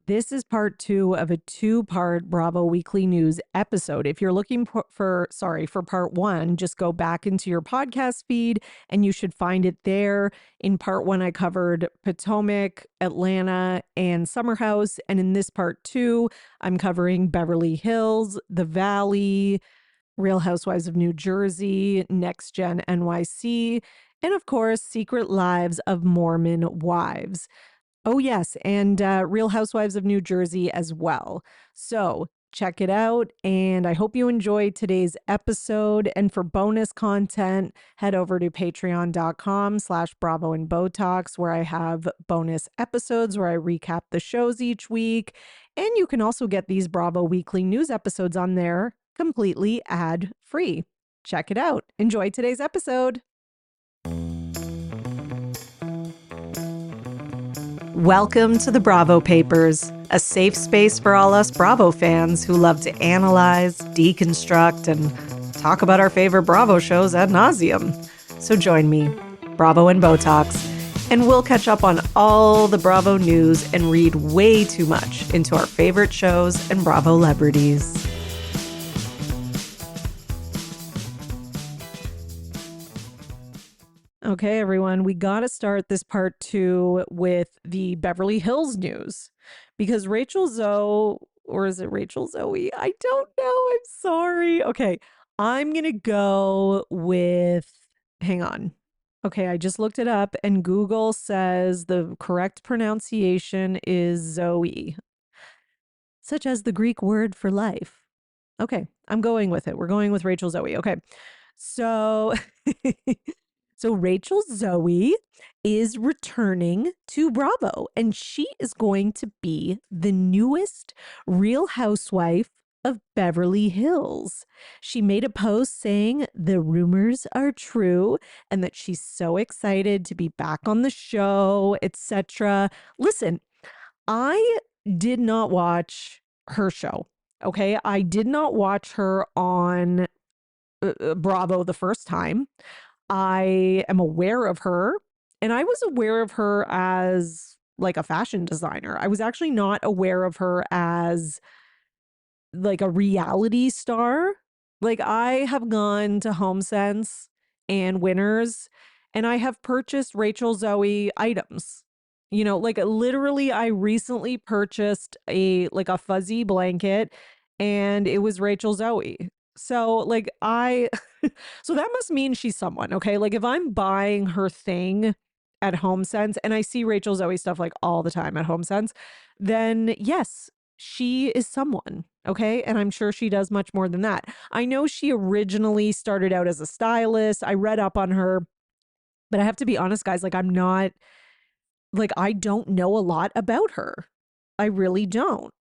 This is part 2 of a 2-part Bravo Weekly News episode. If you're looking for part 1, just go back into your podcast feed and you should find it there. In part 1, I covered Potomac, Atlanta, and Summer House. And in this part 2, I'm covering Beverly Hills, the Valley, Real Housewives of New Jersey, NextGen NYC, and of course, Secret Lives of Mormon Wives. Oh, yes, and Real Housewives of New Jersey as well. So check it out, and I hope you enjoyed today's episode. And for bonus content, head over to patreon.com/Bravo and Botox, where I have bonus episodes where I recap the shows each week. And you can also get these Bravo Weekly News episodes on there completely ad-free. Check it out. Enjoy today's episode. Welcome to the Bravo Papers, a safe space for all us Bravo fans who love to analyze, deconstruct, and talk about our favorite Bravo shows ad nauseum. So join me, Bravo and Botox, and we'll catch up on all the Bravo news and read way too much into our favorite shows and Bravo celebrities. Okay, everyone, we got to start this part 2 with the Beverly Hills news because Rachel Zoe, or is it Rachel Zoe? I don't know. I'm sorry. Okay, I'm going to go with, hang on. Okay, I just looked it up and Google says the correct pronunciation is Zoe, such as the Greek word for life. Okay, I'm going with it. We're going with Rachel Zoe. Okay, so... So Rachel Zoe is returning to Bravo, and she is going to be the newest Real Housewife of Beverly Hills. She made a post saying the rumors are true and that she's so excited to be back on the show, etc. Listen, I did not watch her show, okay? I did not watch her on Bravo the first time. I am aware of her, and I was aware of her as like a fashion designer. I was actually not aware of her as like a reality star. Like I have gone to HomeSense and Winners and I have purchased Rachel Zoe items. You know, like literally I recently purchased a fuzzy blanket and it was Rachel Zoe. So like so that must mean she's someone, okay? Like if I'm buying her thing at HomeSense and I see Rachel Zoe stuff like all the time at HomeSense, then yes, she is someone, okay? And I'm sure she does much more than that. I know she originally started out as a stylist. I read up on her, but I have to be honest, guys, like I'm not, like I don't know a lot about her. I really don't.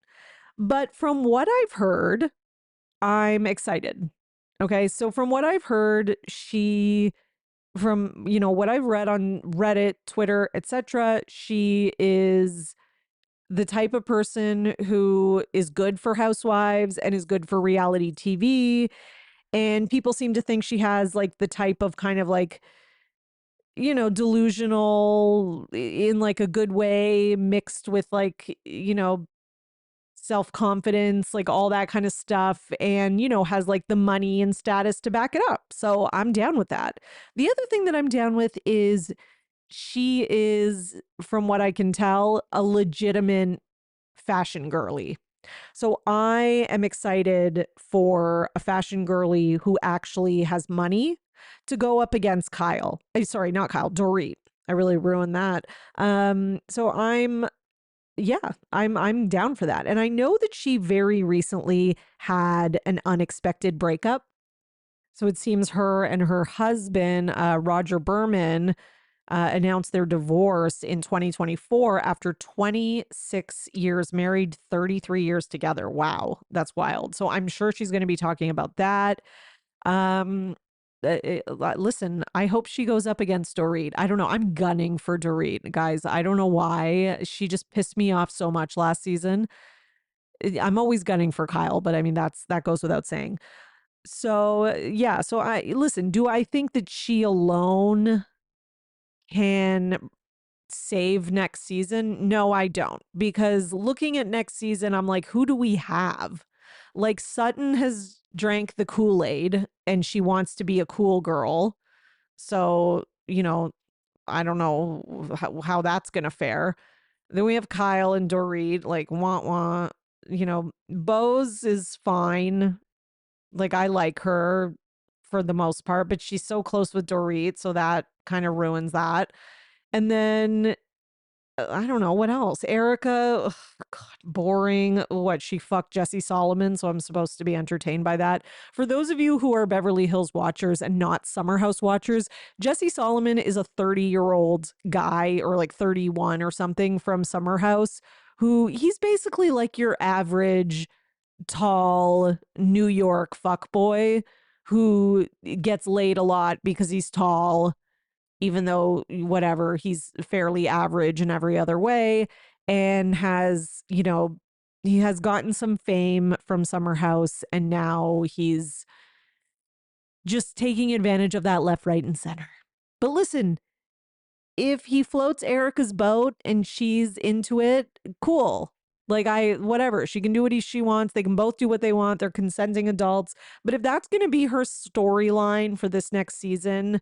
But from what I've heard, I'm excited. Okay, so from what I've heard, from what I've read on Reddit, Twitter, etc., she is the type of person who is good for housewives and is good for reality TV. And people seem to think she has like the type of kind of like, delusional in like a good way mixed with like, self-confidence, like all that kind of stuff, and has like the money and status to back it up. So I'm down with that. The other thing that I'm down with is she is, from what I can tell, a legitimate fashion girly. So I am excited for a fashion girly who actually has money to go up against Kyle. Sorry, not Kyle, Dorit. I really ruined that. So I'm down for that. And I know that she very recently had an unexpected breakup. So it seems her and her husband, Roger Berman, announced their divorce in 2024 after 26 years married, 33 years together. Wow, that's wild. So I'm sure she's going to be talking about that. Listen, I hope she goes up against Dorit. I don't know. I'm gunning for Dorit, guys. I don't know why. She just pissed me off so much last season. I'm always gunning for Kyle, but I mean, that goes without saying. So yeah, so do I think that she alone can save next season? No, I don't. Because looking at next season, I'm like, who do we have? Like, Sutton has drank the Kool-Aid and she wants to be a cool girl. So, I don't know how that's going to fare. Then we have Kyle and Dorit, like, wah. Bose is fine. Like, I like her for the most part, but she's so close with Dorit, so that kind of ruins that. And then I don't know what else. Erica, ugh, God, boring. What, she fucked Jesse Solomon, so I'm supposed to be entertained by that. For those of you who are Beverly Hills watchers and not Summer House watchers, Jesse Solomon is a 30-year-old guy, or like 31 or something, from Summer House, who he's basically like your average tall New York fuckboy who gets laid a lot because he's tall, even though whatever, he's fairly average in every other way, and he has gotten some fame from Summer House, and now he's just taking advantage of that left, right, and center. But listen, if he floats Erica's boat and she's into it, cool. Like, whatever, she can do what she wants. They can both do what they want. They're consenting adults. But if that's going to be her storyline for this next season,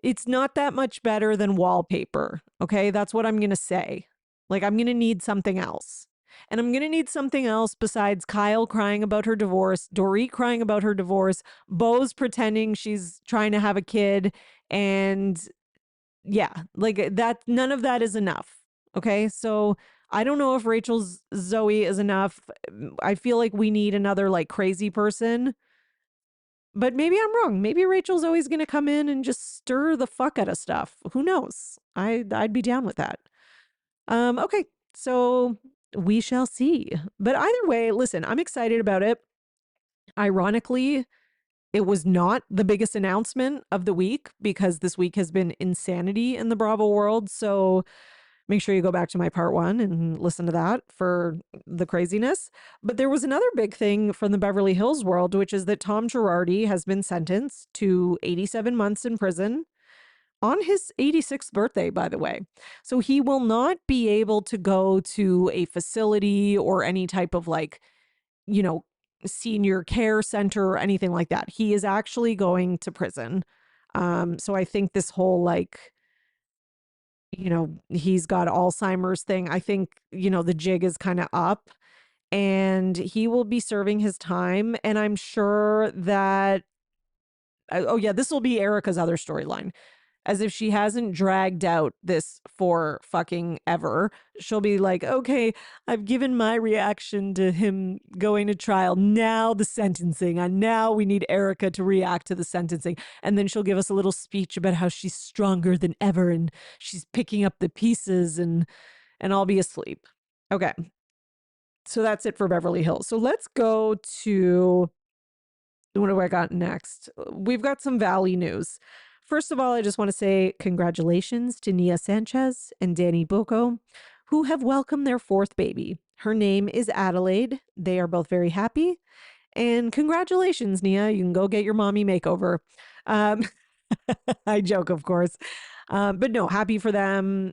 it's not that much better than Wallpaper. Okay. That's what I'm going to say. Like, I'm going to need something else. And I'm going to need something else besides Kyle crying about her divorce, Dorit crying about her divorce, Bose pretending she's trying to have a kid. And yeah, like that, none of that is enough. Okay. So I don't know if Rachel's Zoe is enough. I feel like we need another like crazy person. But maybe I'm wrong. Maybe Rachel's always going to come in and just stir the fuck out of stuff. Who knows? I'd be down with that. Okay, so we shall see. But either way, listen, I'm excited about it. Ironically, it was not the biggest announcement of the week because this week has been insanity in the Bravo world. So make sure you go back to my part 1 and listen to that for the craziness. But there was another big thing from the Beverly Hills world, which is that Tom Girardi has been sentenced to 87 months in prison on his 86th birthday, by the way. So he will not be able to go to a facility or any type of like, senior care center or anything like that. He is actually going to prison. So I think this whole like, he's got Alzheimer's thing. I think, the jig is kind of up and he will be serving his time. And I'm sure that, oh yeah, this will be Erica's other storyline. As if she hasn't dragged out this for fucking ever. She'll be like, okay, I've given my reaction to him going to trial. Now the sentencing. And now we need Erica to react to the sentencing. And then she'll give us a little speech about how she's stronger than ever and she's picking up the pieces and I'll be asleep. Okay. So that's it for Beverly Hills. So let's go to, what do I got next? We've got some Valley news. First of all, I just want to say congratulations to Nia Sanchez and Danny Boko, who have welcomed their 4th baby. Her name is Adelaide. They are both very happy. And congratulations, Nia. You can go get your mommy makeover. I joke, of course. But no, happy for them.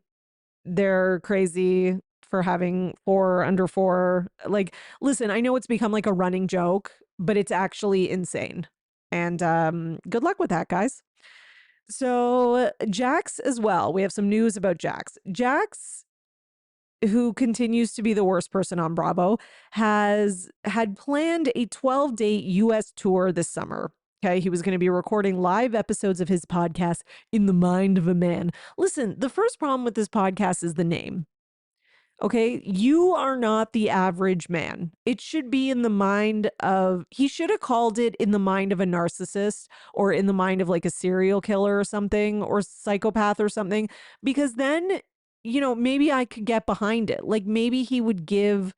They're crazy for having 4 under 4. Like, listen, I know it's become like a running joke, but it's actually insane. And good luck with that, guys. So Jax as well. We have some news about Jax. Jax, who continues to be the worst person on Bravo, had planned a 12-date US tour this summer. Okay, he was going to be recording live episodes of his podcast, In the Mind of a Man. Listen, the first problem with this podcast is the name. Okay, you are not the average man. It should be in the mind of, he should have called it In the Mind of a Narcissist or In the Mind of like a serial killer or something, or psychopath or something, because then, maybe I could get behind it. Like maybe he would give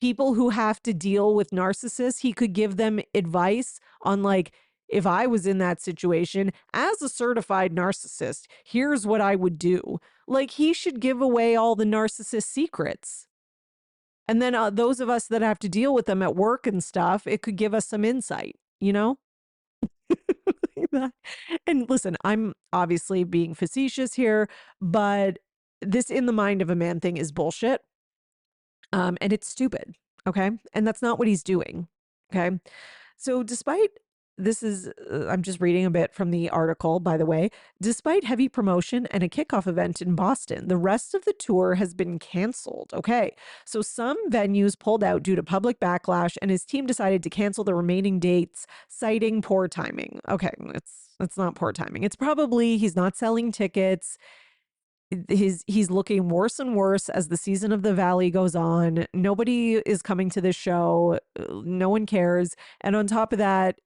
people who have to deal with narcissists, he could give them advice on like, if I was in that situation as a certified narcissist, here's what I would do. Like he should give away all the narcissist secrets. And then those of us that have to deal with them at work and stuff, it could give us some insight, And listen, I'm obviously being facetious here, but this in the mind of a man thing is bullshit. And it's stupid. Okay. And that's not what he's doing. Okay. So, despite this is, I'm just reading a bit from the article, by the way. Despite heavy promotion and a kickoff event in Boston, the rest of the tour has been canceled. Okay. So, some venues pulled out due to public backlash, and his team decided to cancel the remaining dates, citing poor timing. Okay. It's not poor timing. It's probably he's not selling tickets. He's looking worse and worse as the season of the Valley goes on. Nobody is coming to this show. No one cares. And on top of that,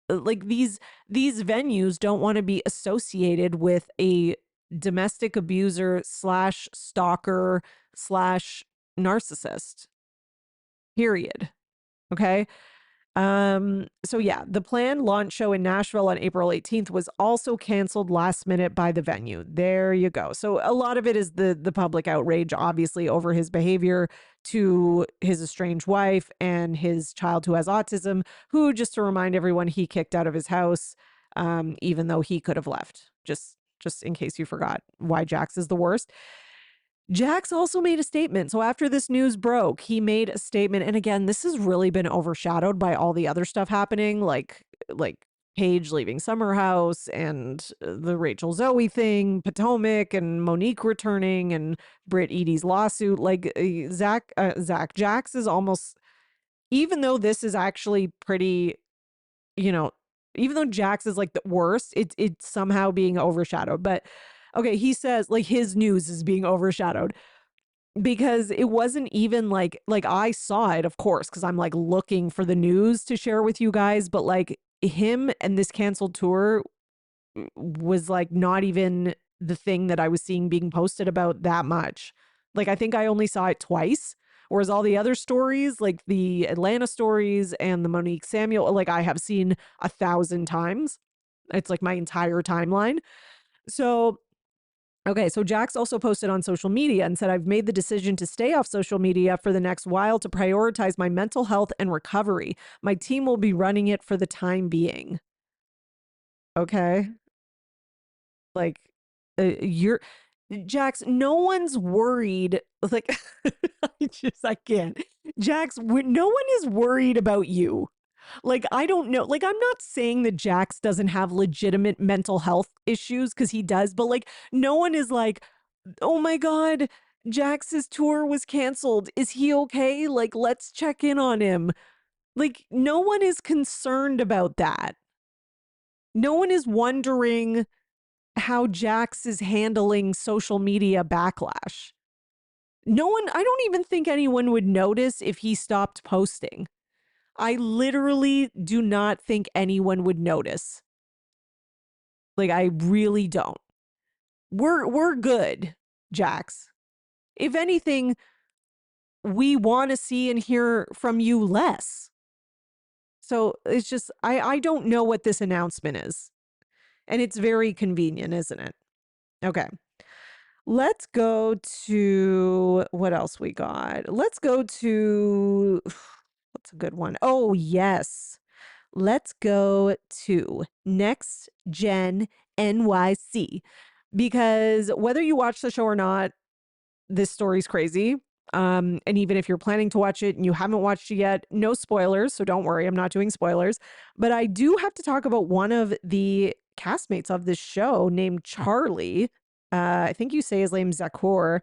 like these venues don't want to be associated with a domestic abuser slash stalker slash narcissist. Period. Okay. So yeah, the planned launch show in Nashville on April 18th was also canceled last minute by the venue. There you go. So a lot of it is the public outrage, obviously, over his behavior to his estranged wife and his child who has autism, who, just to remind everyone, he kicked out of his house, even though he could have left. Just in case you forgot why Jax is the worst. Jax also made a statement. So after this news broke, he made a statement. And again, this has really been overshadowed by all the other stuff happening, like Paige leaving Summer House and the Rachel Zoe thing, Potomac and Monique returning and Britt Edie's lawsuit. Like Jax is almost, even though this is actually pretty, even though Jax is like the worst, it's somehow being overshadowed. But okay, he says like his news is being overshadowed because it wasn't even like I saw it, of course, because I'm like looking for the news to share with you guys, but like him and this canceled tour was like not even the thing that I was seeing being posted about that much. Like I think I only saw it twice, whereas all the other stories, like the Atlanta stories and the Monique Samuel, like I have seen 1,000 times. It's like my entire timeline. So okay, so Jax also posted on social media and said, I've made the decision to stay off social media for the next while to prioritize my mental health and recovery. My team will be running it for the time being. Okay. Like, Jax, no one's worried. Like, I can't. Jax, no one is worried about you. Like, I don't know. Like, I'm not saying that Jax doesn't have legitimate mental health issues, because he does, but like, no one is like, oh my God, Jax's tour was canceled. Is he okay? Like, let's check in on him. Like, no one is concerned about that. No one is wondering how Jax is handling social media backlash. I don't even think anyone would notice if he stopped posting. I literally do not think anyone would notice. Like, I really don't. We're good, Jax. If anything, we want to see and hear from you less. So it's just, I don't know what this announcement is. And it's very convenient, isn't it? Okay. Let's go to what else we got. Let's go to what's a good one? Oh, yes. Let's go to NextGen NYC, because whether you watch the show or not, this story's crazy. And even if you're planning to watch it and you haven't watched it yet, no spoilers. So don't worry, I'm not doing spoilers. But I do have to talk about one of the castmates of this show named Charlie. I think you say his name Zakor.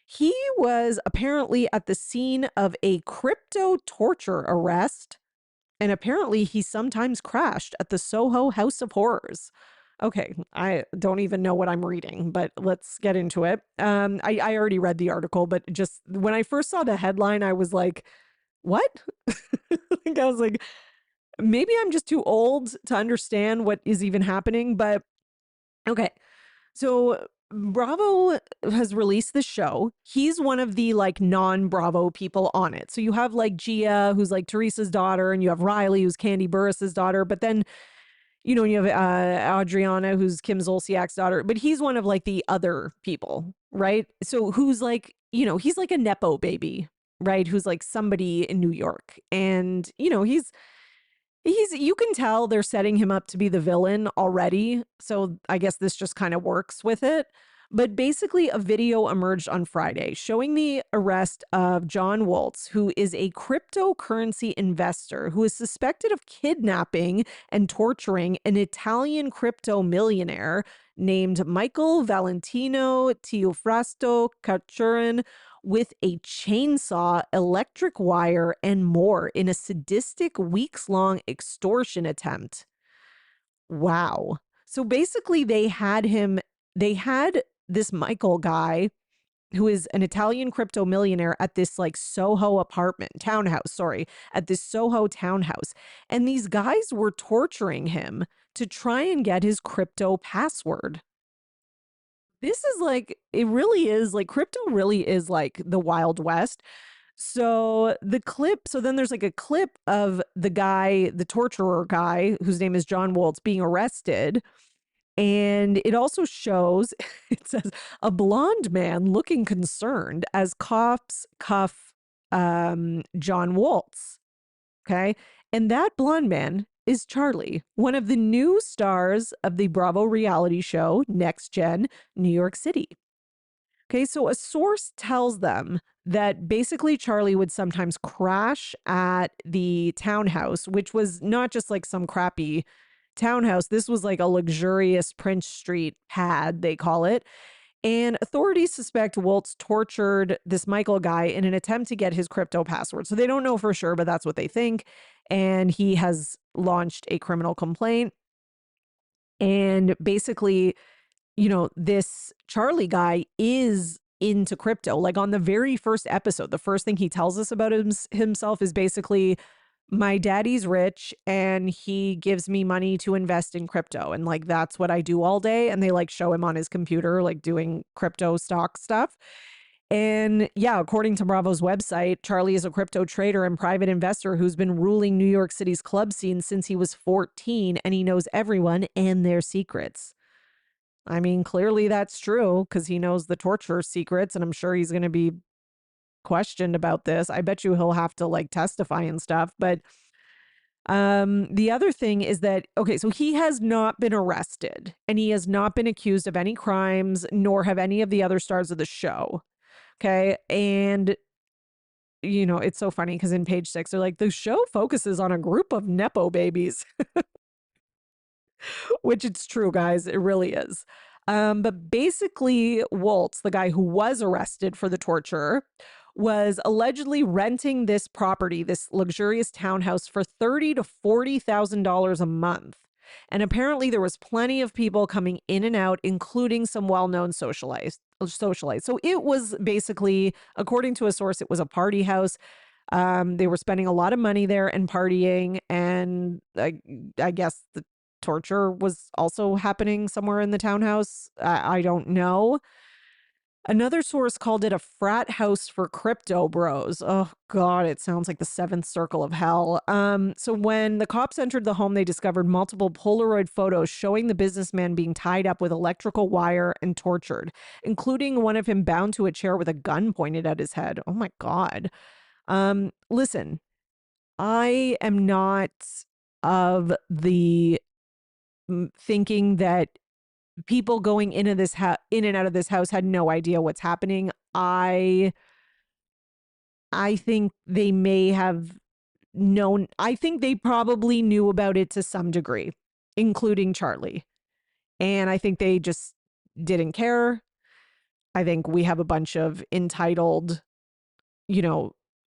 He was apparently at the scene of a crypto torture arrest. And apparently he sometimes crashed at the Soho House of Horrors. Okay, I don't even know what I'm reading, but let's get into it. I already read the article, but just when I first saw the headline, I was like, what? Like, I was like, maybe I'm just too old to understand what is even happening, but okay. So Bravo has released the show. He's one of the like non-Bravo people on it. So you have like Gia, who's like Teresa's daughter, and you have Riley, who's Candy Burris's daughter. But then, you have Adriana, who's Kim Zolciak's daughter. But he's one of like the other people, right? So who's like, he's like a Nepo baby, right? Who's like somebody in New York. And, he's you can tell they're setting him up to be the villain already. So I guess this just kind of works with it. But basically, a video emerged on Friday showing the arrest of John Waltz, who is a cryptocurrency investor who is suspected of kidnapping and torturing an Italian crypto millionaire named Michael Valentino Teofrasto Carchurin with a chainsaw, electric wire, and more in a sadistic weeks-long extortion attempt. Wow. So basically, they had this Michael guy who is an Italian crypto millionaire at this like at this Soho townhouse. And these guys were torturing him to try and get his crypto password. This is like, it really is like, crypto really is like the Wild West. So then there's like a clip of the guy, the torturer guy, whose name is John Waltz, being arrested. And it also shows, it says, a blonde man looking concerned as cops cuff John Waltz. Okay. And that blonde man is Charlie, one of the new stars of the Bravo reality show, NextGen New York City. Okay, so a source tells them that basically Charlie would sometimes crash at the townhouse, which was not just like some crappy townhouse. This was like a luxurious Prince Street pad, they call it. And authorities suspect Waltz tortured this Michael guy in an attempt to get his crypto password. So they don't know for sure, but that's what they think. And he has launched a criminal complaint. And basically, this Charlie guy is into crypto. Like on the very first episode, the first thing he tells us about himself is basically, my daddy's rich and he gives me money to invest in crypto. And like, that's what I do all day. And they like show him on his computer, like doing crypto stock stuff. And yeah, according to Bravo's website, Charlie is a crypto trader and private investor who's been ruling New York City's club scene since he was 14, and he knows everyone and their secrets. I mean, clearly that's true because he knows the torture secrets, and I'm sure he's going to be questioned about this. I bet you he'll have to like testify and stuff. But the other thing is that, okay, so he has not been arrested and he has not been accused of any crimes, nor have any of the other stars of the show. Okay. And it's so funny because in page 6, they're like, the show focuses on a group of Nepo babies. Which it's true, guys. It really is. But basically, Waltz, the guy who was arrested for the torture, was allegedly renting this property, this luxurious townhouse, for $30,000 to $40,000 a month. And apparently there was plenty of people coming in and out, including some well-known socialites. So it was basically, according to a source, it was a party house. They were spending a lot of money there and partying. And I guess the torture was also happening somewhere in the townhouse. I don't know. Another source called it a frat house for crypto bros. Oh God, it sounds like the seventh circle of hell. So when the cops entered the home, they discovered multiple Polaroid photos showing the businessman being tied up with electrical wire and tortured, including one of him bound to a chair with a gun pointed at his head. Oh my God. Listen, I am not of the thinking that people going in and out of this house had no idea what's happening. I think they may have known. I think they probably knew about it to some degree, including Charlie. And I think they just didn't care. I think we have a bunch of entitled,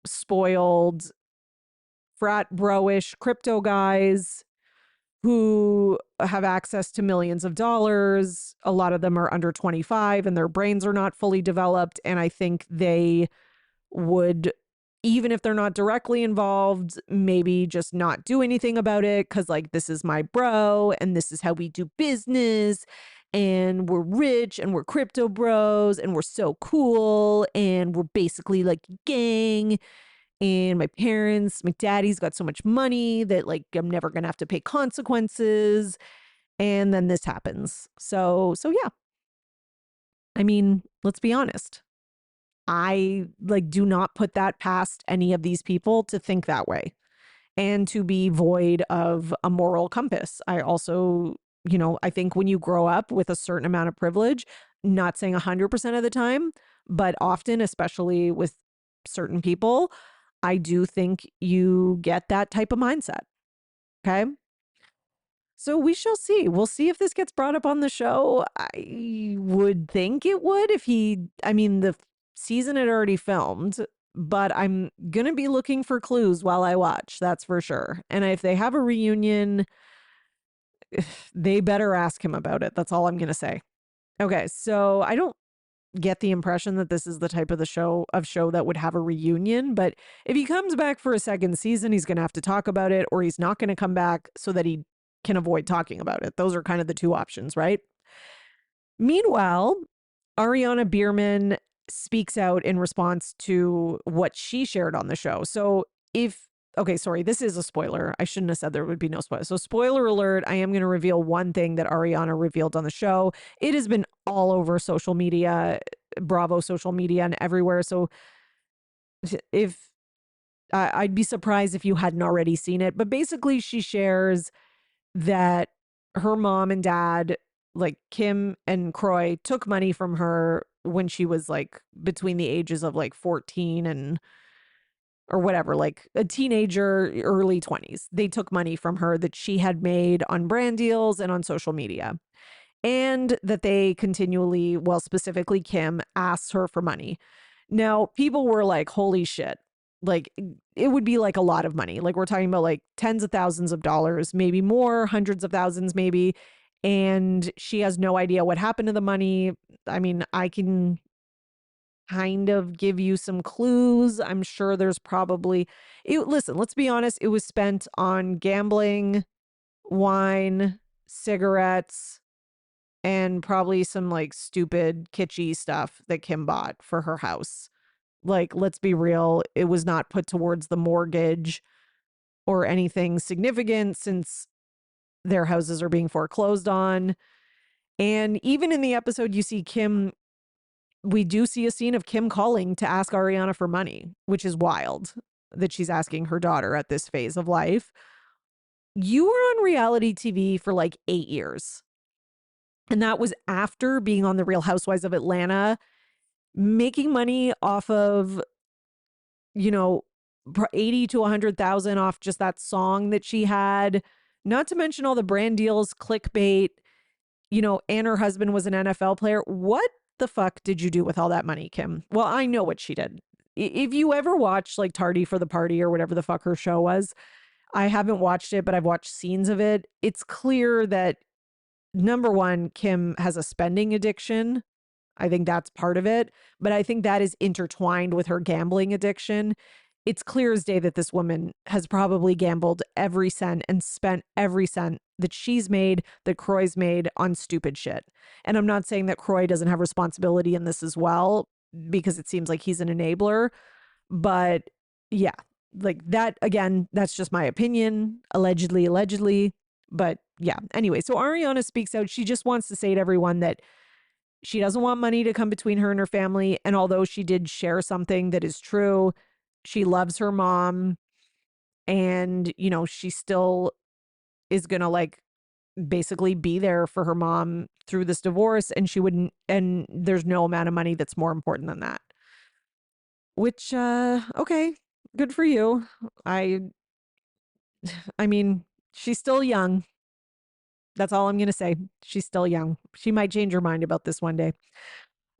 spoiled, frat bro-ish crypto guys who have access to millions of dollars. A lot of them are under 25 and their brains are not fully developed. And I think they would, even if they're not directly involved, maybe just not do anything about it. Cause like, this is my bro and this is how we do business. And we're rich and we're crypto bros and we're so cool. And we're basically like a gang. And my daddy's got so much money that like I'm never gonna have to pay consequences. And then this happens. So yeah. I mean, let's be honest. I like do not put that past any of these people to think that way and to be void of a moral compass. I also, I think when you grow up with a certain amount of privilege, Not saying 100% of the time, but often, especially with certain people, I do think you get that type of mindset. Okay. So we shall see. We'll see if this gets brought up on the show. I would think it would if I mean, the season had already filmed, but I'm going to be looking for clues while I watch. That's for sure. And if they have a reunion, they better ask him about it. That's all I'm going to say. Okay. So I don't get the impression that this is the type of the show that would have a reunion, but if he comes back for a second season, he's going to have to talk about it, or he's not going to come back so that he can avoid talking about it. Those are kind of the two options, right? Meanwhile, Ariana Bierman speaks out in response to what she shared on the show. So okay, sorry, this is a spoiler. I shouldn't have said there would be no spoiler. So spoiler alert, I am going to reveal one thing that Ariana revealed on the show. It has been all over social media, Bravo social media and everywhere. So if I'd be surprised if you hadn't already seen it, but basically she shares that her mom and dad, like Kim and Croy, took money from her when she was like between the ages of like 14 and or whatever, like a teenager, early 20s. They took money from her that she had made on brand deals and on social media. And that they continually, well, specifically Kim, asks her for money. Now, people were like, holy shit. Like, it would be like a lot of money. Like, we're talking about like tens of thousands of dollars, maybe more, hundreds of thousands, maybe. And she has no idea what happened to the money. I mean, I can kind of give you some clues. I'm sure there's probably, listen, let's be honest. It was spent on gambling, wine, cigarettes, and probably some like stupid kitschy stuff that Kim bought for her house. Like, let's be real, it was not put towards the mortgage or anything significant since their houses are being foreclosed on. And even in the episode, you see Kim, we do see a scene of Kim calling to ask Ariana for money, which is wild that she's asking her daughter at this phase of life. You were on reality TV for like 8 years. And that was after being on The Real Housewives of Atlanta, making money off of, 80 to 100,000 off just that song that she had, not to mention all the brand deals, clickbait, and her husband was an NFL player. What the fuck did you do with all that money, Kim? Well, I know what she did. If you ever watched like Tardy for the Party or whatever the fuck her show was, I haven't watched it, but I've watched scenes of it. It's clear that number one, Kim has a spending addiction. I think that's part of it, but I think that is intertwined with her gambling addiction. It's clear as day that this woman has probably gambled every cent and spent every cent that she's made, that Croy's made on stupid shit. And I'm not saying that Croy doesn't have responsibility in this as well, because it seems like he's an enabler. But yeah, like that, again, that's just my opinion, allegedly. But yeah, anyway, so Ariana speaks out. She just wants to say to everyone that she doesn't want money to come between her and her family. And although she did share something that is true, she loves her mom. And, she still is going to like basically be there for her mom through this divorce. And she wouldn't, and there's no amount of money that's more important than that. Which, okay, good for you. I mean, she's still young. That's all I'm going to say. She's still young. She might change her mind about this one day.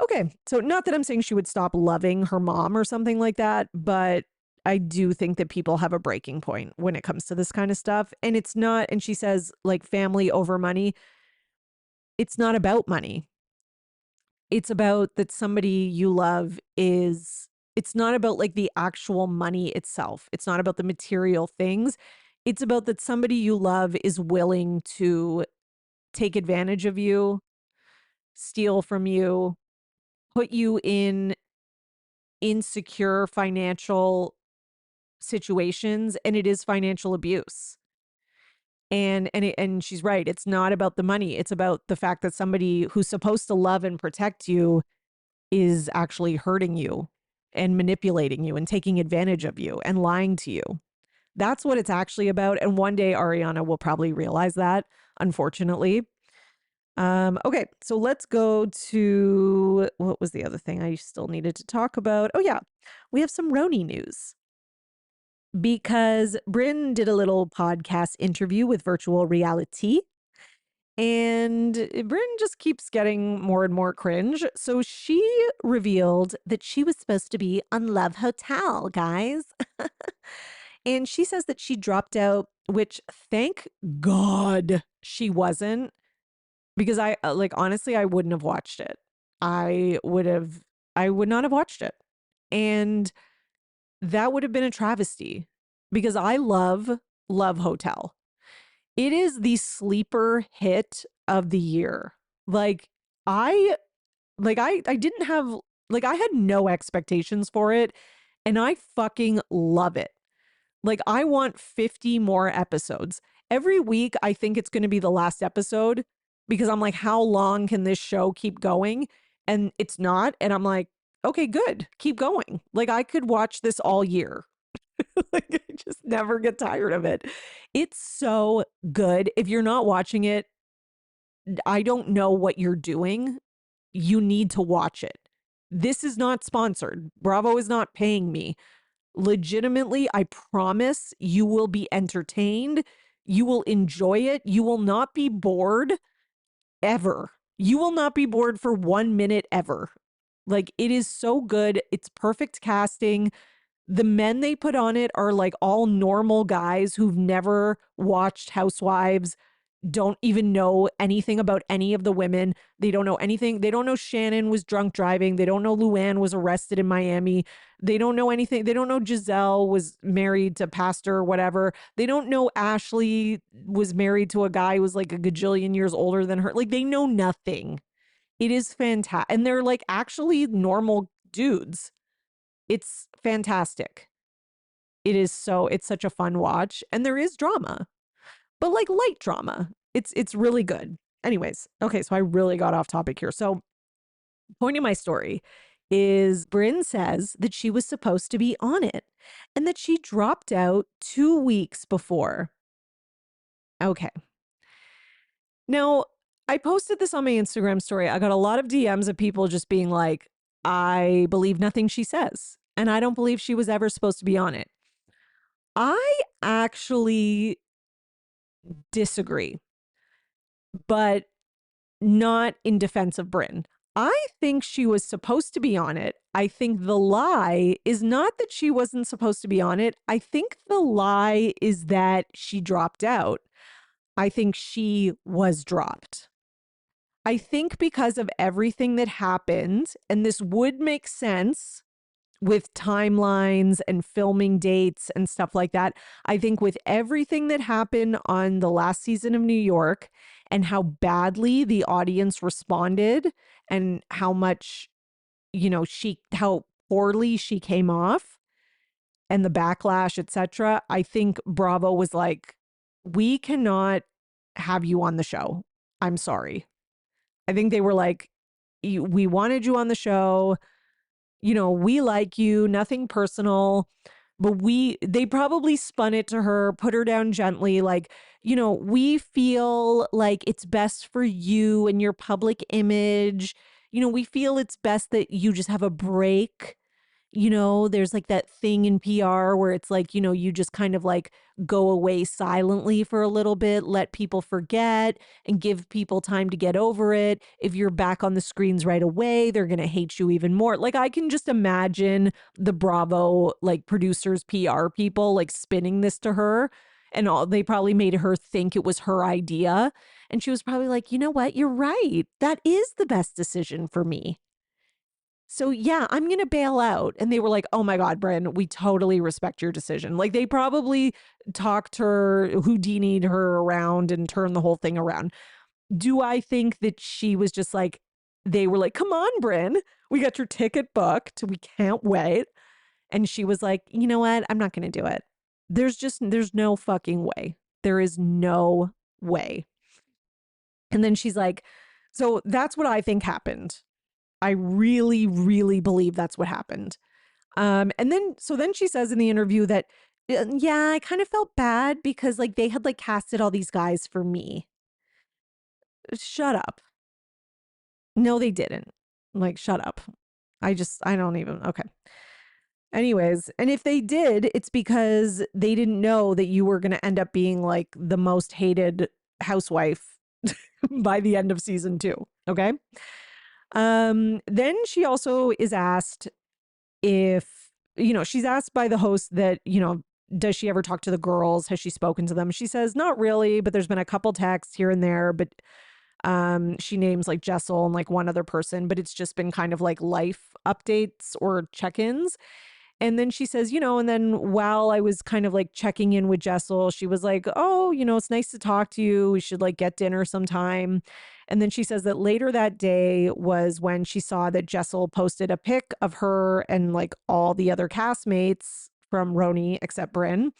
Okay. So not that I'm saying she would stop loving her mom or something like that, but I do think that people have a breaking point when it comes to this kind of stuff. And it's not, and she says like family over money. It's not about money. It's about that somebody you love it's not about like the actual money itself. It's not about the material things. It's about that somebody you love is willing to take advantage of you, steal from you, put you in insecure financial situations, and it is financial abuse. And she's right. It's not about the money. It's about the fact that somebody who's supposed to love and protect you is actually hurting you and manipulating you and taking advantage of you and lying to you. That's what it's actually about. And one day Ariana will probably realize that, unfortunately. Okay, so let's go to what was the other thing I still needed to talk about? Oh yeah, we have some RHONY news because Bryn did a little podcast interview with virtual reality. And Bryn just keeps getting more and more cringe. So she revealed that she was supposed to be on Love Hotel, guys. And she says that she dropped out, which thank God she wasn't, because I like honestly, I wouldn't have watched it. I would have, I would not have watched it. And that would have been a travesty because I love Hotel. It is the sleeper hit of the year. Like I I didn't have like I had no expectations for it and I fucking love it. Like I want 50 more episodes. Every week I think it's going to be the last episode because I'm like how long can this show keep going? And it's not and I'm like okay, good. Keep going. Like I could watch this all year. Like I just never get tired of it. It's so good. If you're not watching it, I don't know what you're doing. You need to watch it. This is not sponsored. Bravo is not paying me. Legitimately, I promise you will be entertained. You will enjoy it. You will not be bored ever. You will not be bored for 1 minute ever. Like it is so good. It's perfect casting. The men they put on it are like all normal guys who've never watched Housewives, don't even know anything about any of the women. They don't know anything. They don't know Shannon was drunk driving. They don't know Luann was arrested in Miami. They don't know anything. They don't know Giselle was married to pastor or whatever. They don't know Ashley was married to a guy who was like a gajillion years older than her. Like they know nothing. It is fantastic. And they're like actually normal dudes. It's fantastic. It's such a fun watch. And there is drama, but like light drama. It's really good. Anyways, okay, so I really got off topic here. So, point of my story is Bryn says that she was supposed to be on it and that she dropped out 2 weeks before. Okay. Now, I posted this on my Instagram story. I got a lot of DMs of people just being like, I believe nothing she says, and I don't believe she was ever supposed to be on it. I actually disagree, but not in defense of Bryn. I think she was supposed to be on it. I think the lie is not that she wasn't supposed to be on it. I think the lie is that she dropped out. I think she was dropped. I think because of everything that happened, and this would make sense with timelines and filming dates and stuff like that. I think with everything that happened on the last season of New York and how badly the audience responded and how much, how poorly she came off and the backlash, etc. I think Bravo was like, we cannot have you on the show. I'm sorry. I think they were like, we wanted you on the show, we like you, nothing personal, but they probably spun it to her, put her down gently, like, we feel like it's best for you and your public image. We feel it's best that you just have a break. There's like that thing in PR where it's like, you just kind of like go away silently for a little bit, let people forget and give people time to get over it. If you're back on the screens right away, they're going to hate you even more. Like I can just imagine the Bravo, like producers, PR people like spinning this to her and they probably made her think it was her idea. And she was probably like, you know what? You're right. That is the best decision for me. So yeah, I'm going to bail out. And they were like, oh my God, Bryn, we totally respect your decision. Like they probably talked her, Houdini'd her around and turned the whole thing around. Do I think that she was just like, they were like, come on, Bryn, we got your ticket booked. We can't wait. And she was like, you know what? I'm not going to do it. There's no fucking way. There is no way. And then she's like, so that's what I think happened. I really, really believe that's what happened. And then she says in the interview that, yeah, I kind of felt bad because like they had like casted all these guys for me. Shut up. No, they didn't. Like, shut up. I don't even, okay. Anyways, and if they did, it's because they didn't know that you were going to end up being like the most hated housewife by the end of season 2. Okay. Then she also is asked if, she's asked by the host that, does she ever talk to the girls? Has she spoken to them? She says, not really, but there's been a couple texts here and there, but she names like Jessel and like one other person, but it's just been kind of like life updates or check-ins. And then she says, and then while I was kind of like checking in with Jessel, she was like, oh, it's nice to talk to you. We should like get dinner sometime. And then she says that later that day was when she saw that Jessel posted a pic of her and like all the other castmates from RHONY except Bryn.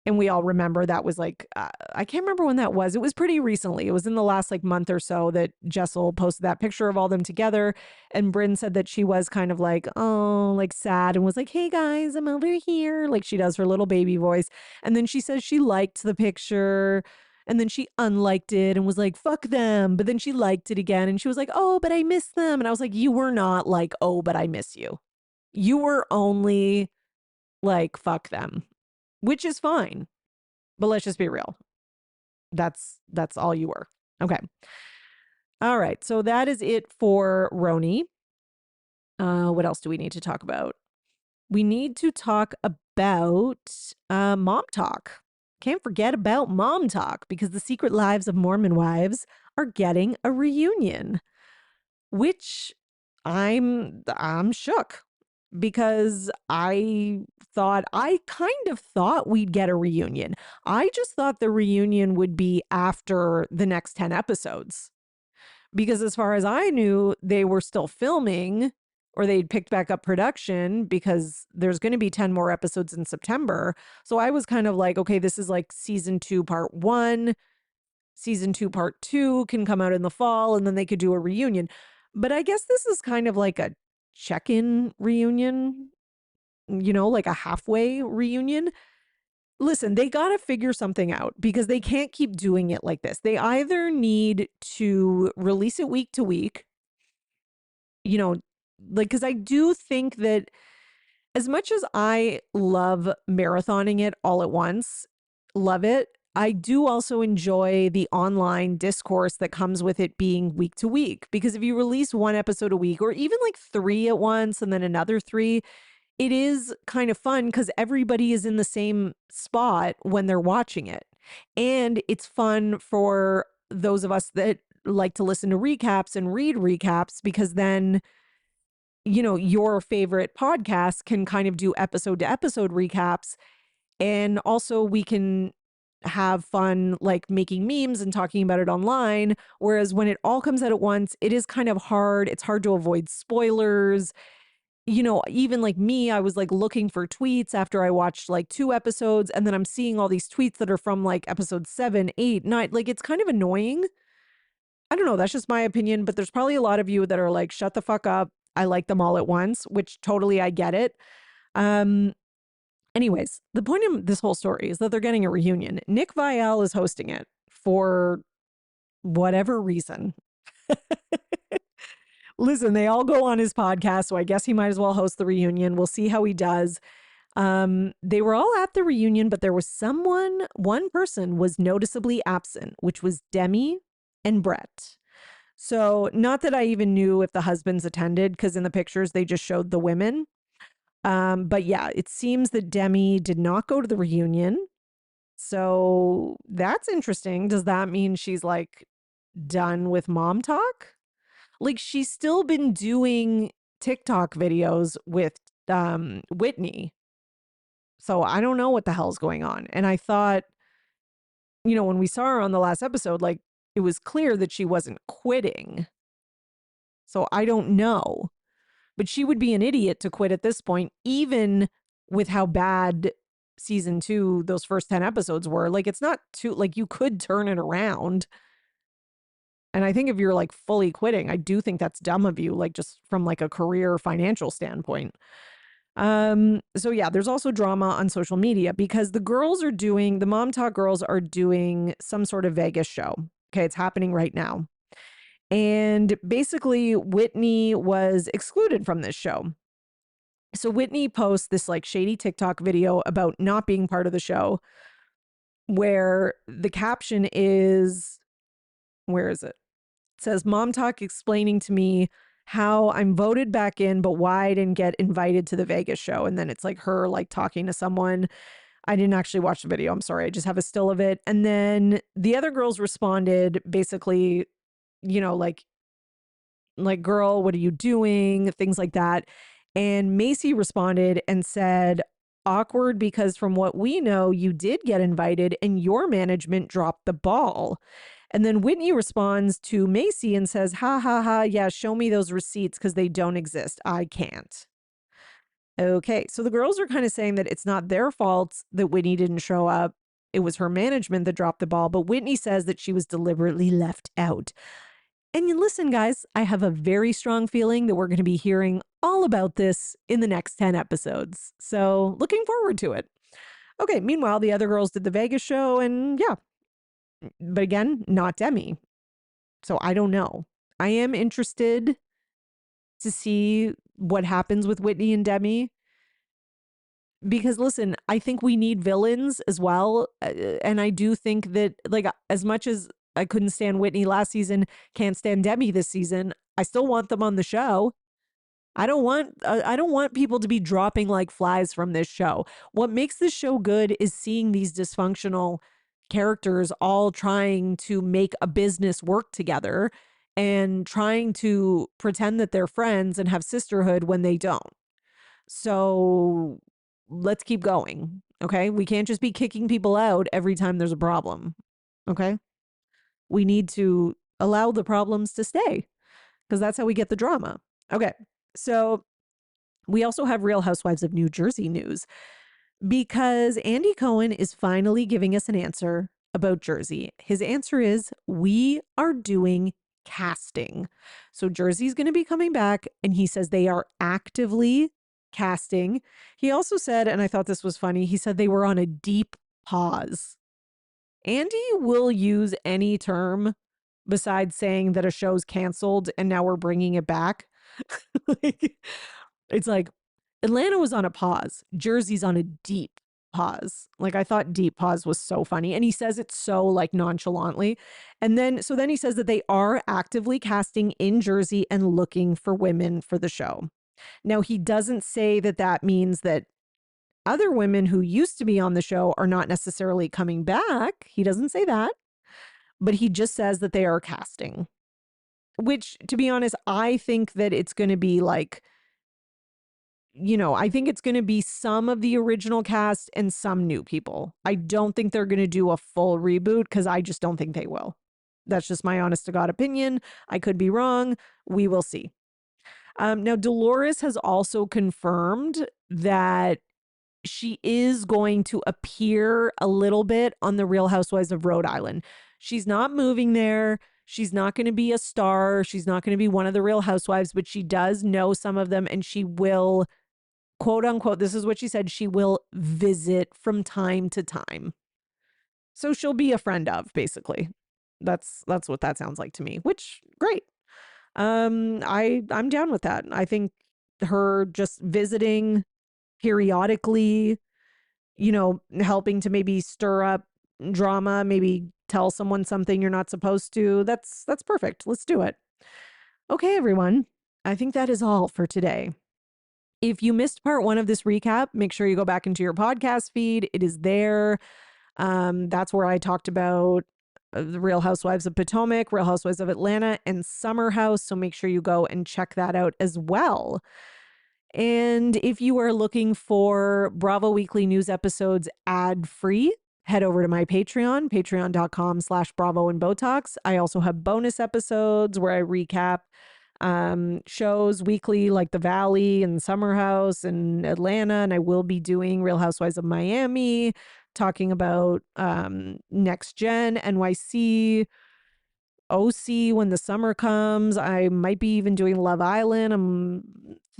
And we all remember that was like, I can't remember when that was. It was pretty recently. It was in the last like month or so that Jessel posted that picture of all them together. And Bryn said that she was kind of like, oh, like sad and was like, hey guys, I'm over here. Like she does her little baby voice. And then she says she liked the picture. And then she unliked it and was like, fuck them. But then she liked it again. And she was like, oh, but I miss them. And I was like, you were not like, oh, but I miss you. You were only like, fuck them, which is fine. But let's just be real. That's all you were. Okay. All right. So that is it for RHONY. What else do we need to talk about? We need to talk about Mom Talk. Can't forget about Mom Talk because the Secret Lives of Mormon Wives are getting a reunion, which I'm shook because I kind of thought we'd get a reunion. I just thought the reunion would be after the next 10 episodes. Because as far as I knew, they were still filming or they'd picked back up production because there's going to be 10 more episodes in September. So I was kind of like, okay, this is like season 2, part 1. Season 2, part 2 can come out in the fall and then they could do a reunion. But I guess this is kind of like a check-in reunion, like a halfway reunion. Listen, they got to figure something out because they can't keep doing it like this. They either need to release it week to week, like, because I do think that as much as I love marathoning it all at once, love it, I do also enjoy the online discourse that comes with it being week to week. Because if you release one episode a week or even like 3 at once and then another 3, it is kind of fun because everybody is in the same spot when they're watching it. And it's fun for those of us that like to listen to recaps and read recaps because then, your favorite podcast can kind of do episode to episode recaps. And also we can have fun like making memes and talking about it online. Whereas when it all comes out at once, it is kind of hard. It's hard to avoid spoilers. Even like me, I was like looking for tweets after I watched like 2 episodes. And then I'm seeing all these tweets that are from like episode 7, 8, 9. Like it's kind of annoying. I don't know. That's just my opinion. But there's probably a lot of you that are like, shut the fuck up. I like them all at once, which totally I get it. Anyways, the point of this whole story is that they're getting a reunion. Nick Viall is hosting it for whatever reason. Listen, they all go on his podcast, so I guess he might as well host the reunion. We'll see how he does. They were all at the reunion, but there was one person was noticeably absent, which was Demi and Brett. So not that I even knew if the husbands attended, because in the pictures they just showed the women. But yeah, it seems that Demi did not go to the reunion. So that's interesting. Does that mean she's like done with Mom Talk? Like she's still been doing TikTok videos with Whitney. So I don't know what the hell's going on. And I thought, when we saw her on the last episode, like it was clear that she wasn't quitting. So I don't know. But she would be an idiot to quit at this point, even with how bad season 2, those first 10 episodes were. Like, it's not too, like, you could turn it around. And I think if you're like fully quitting, I do think that's dumb of you, like just from like a career financial standpoint. So yeah, there's also drama on social media because the Mom Talk girls are doing some sort of Vegas show. Okay. It's happening right now. And basically, Whitney was excluded from this show. So Whitney posts this like shady TikTok video about not being part of the show, where the caption is, where is it? It says, Mom Talk explaining to me how I'm voted back in, but why I didn't get invited to the Vegas show. And then it's like her like talking to someone. I didn't actually watch the video. I'm sorry. I just have a still of it. And then the other girls responded basically, you know, like, girl, what are you doing? Things like that. And Macy responded and said, awkward because from what we know, you did get invited and your management dropped the ball. And then Whitney responds to Macy and says, ha ha ha, yeah, show me those receipts because they don't exist. I can't. Okay, so the girls are kind of saying that it's not their fault that Whitney didn't show up. It was her management that dropped the ball, but Whitney says that she was deliberately left out. And you listen, guys, I have a very strong feeling that we're going to be hearing all about this in the next 10 episodes. So looking forward to it. Okay, meanwhile, the other girls did the Vegas show and yeah, but again, not Demi. So I don't know. I am interested to see what happens with Whitney and Demi. Because listen, I think we need villains as well. And I do think that, like, as much as I couldn't stand Whitney last season, can't stand Demi this season, I still want them on the show. I don't want people to be dropping like flies from this show. What makes this show good is seeing these dysfunctional characters all trying to make a business work together and trying to pretend that they're friends and have sisterhood when they don't. So let's keep going. Okay. We can't just be kicking people out every time there's a problem. Okay. We need to allow the problems to stay because that's how we get the drama. Okay. So we also have Real Housewives of New Jersey news because Andy Cohen is finally giving us an answer about Jersey. His answer is we are doing casting. So Jersey's going to be coming back and he says they are actively casting. He also said, and I thought this was funny, he said they were on a deep pause. Andy will use any term besides saying that a show's canceled and now we're bringing it back. Like, it's like Atlanta was on a pause. Jersey's on a deep pause. Like, I thought deep pause was so funny. And he says it so like nonchalantly. And then, so then he says that they are actively casting in Jersey and looking for women for the show. Now, he doesn't say that that means that other women who used to be on the show are not necessarily coming back. He doesn't say that, but he just says that they are casting, which, to be honest, I think that it's going to be like, you know, I think it's going to be some of the original cast and some new people. I don't think they're going to do a full reboot because I just don't think they will. That's just my honest to God opinion. I could be wrong. We will see. Now, Dolores has also confirmed that she is going to appear a little bit on the Real Housewives of Rhode Island. She's not moving there. She's not going to be a star. She's not going to be one of the Real Housewives, but she does know some of them and she will, quote unquote, this is what she said, she will visit from time to time. So she'll be a friend of, basically. That's what that sounds like to me, which great. I'm down with that. I think her just visiting periodically, you know, helping to maybe stir up drama, maybe tell someone something you're not supposed to. That's perfect. Let's do it. Okay, everyone. I think that is all for today. If you missed part 1 of this recap, make sure you go back into your podcast feed. It is there. That's where I talked about the Real Housewives of Potomac, Real Housewives of Atlanta, and Summer House. So make sure you go and check that out as well. And if you are looking for Bravo Weekly News episodes ad-free, head over to my Patreon, patreon.com/Bravo and Botox. I also have bonus episodes where I recap shows weekly like The Valley and Summer House and Atlanta. And I will be doing Real Housewives of Miami, talking about NextGen NYC, OC when the summer comes. I might be even doing Love Island. I'm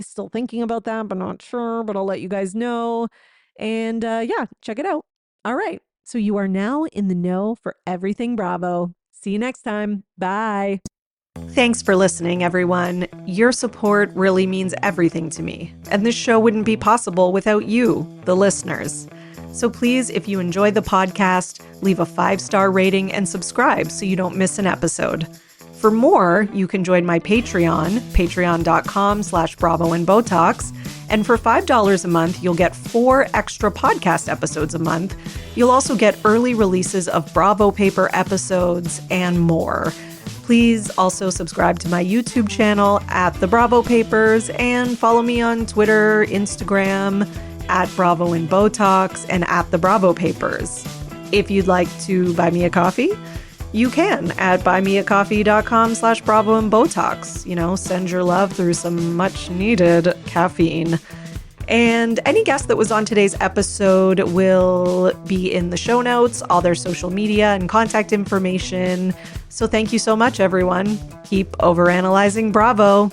still thinking about that, but not sure, but I'll let you guys know. And yeah, check it out. All right. So you are now in the know for everything Bravo. See you next time. Bye. Thanks for listening, everyone. Your support really means everything to me, and this show wouldn't be possible without you, the listeners. So please, if you enjoy the podcast, leave a 5-star rating and subscribe so you don't miss an episode. For more, you can join my Patreon, patreon.com/BravoandBotox. And for $5 a month, you'll get 4 extra podcast episodes a month. You'll also get early releases of Bravo Paper episodes and more. Please also subscribe to my YouTube channel at The Bravo Papers and follow me on Twitter, Instagram, at Bravo and Botox and at The Bravo Papers. If you'd like to buy me a coffee, you can at buymeacoffee.com/Bravo and Botox. You know, send your love through some much needed caffeine. And any guest that was on today's episode will be in the show notes, all their social media and contact information. So thank you so much, everyone. Keep overanalyzing Bravo.